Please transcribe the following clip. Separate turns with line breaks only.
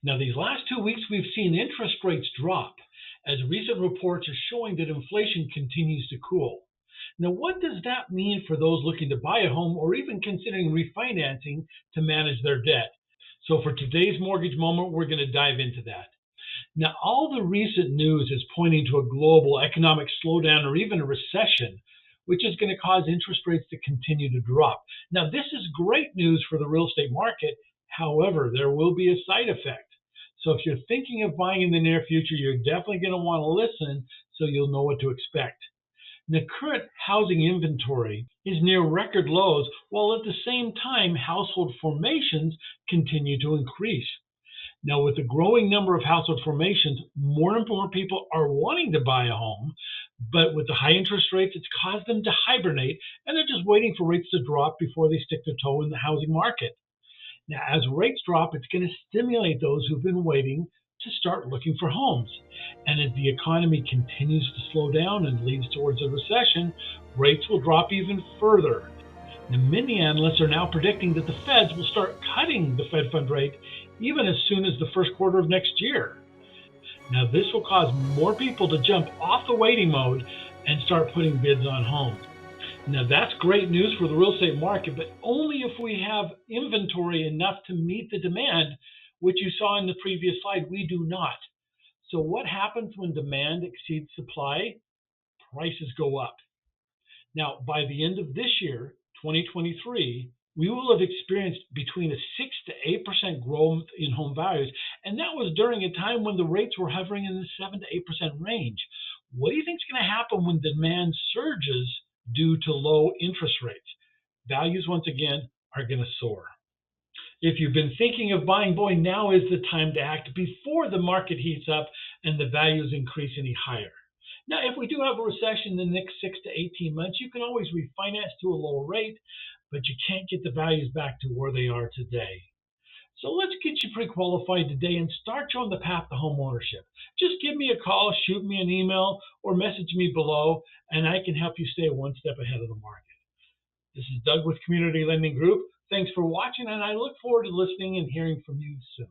Now, these last 2 weeks, we've seen interest rates drop as recent reports are showing that inflation continues to cool. Now, what does that mean for those looking to buy a home or even considering refinancing to manage their debt? So, for today's mortgage moment, we're going to dive into that. Now, all the recent news is pointing to a global economic slowdown or even a recession, which is going to cause interest rates to continue to drop. Now, this is great news for the real estate market. However, there will be a side effect. So if you're thinking of buying in the near future, you're definitely going to want to listen so you'll know what to expect. The current housing inventory is near record lows, while at the same time, household formations continue to increase. Now, with the growing number of household formations, more and more people are wanting to buy a home, but with the high interest rates, it's caused them to hibernate, and they're just waiting for rates to drop before they stick their toe in the housing market. Now, as rates drop, it's going to stimulate those who've been waiting to start looking for homes. And as the economy continues to slow down and leads towards a recession, rates will drop even further. The many analysts are now predicting that the Feds will start cutting the Fed fund rate even as soon as the first quarter of next year. Now, this will cause more people to jump off the waiting mode and start putting bids on homes. Now, that's great news for the real estate market, but only if we have inventory enough to meet the demand, which you saw in the previous slide. We do not. So what happens when demand exceeds supply? Prices go up. Now, by the end of this year, 2023, we will have experienced between a 6 to 8% growth in home values, and that was during a time when the rates were hovering in the 7 to 8% range. What do you think is going to happen when demand surges due to low interest rates? Values, once again, are going to soar. If you've been thinking of buying, boy, now is the time to act before the market heats up and the values increase any higher. Now, if we do have a recession in the next 6 to 18 months, you can always refinance to a lower rate, but you can't get the values back to where they are today. So let's get you pre-qualified today and start you on the path to home ownership. Just give me a call, shoot me an email, or message me below, and I can help you stay one step ahead of the market. This is Doug with Community Lending Group. Thanks for watching, and I look forward to listening and hearing from you soon.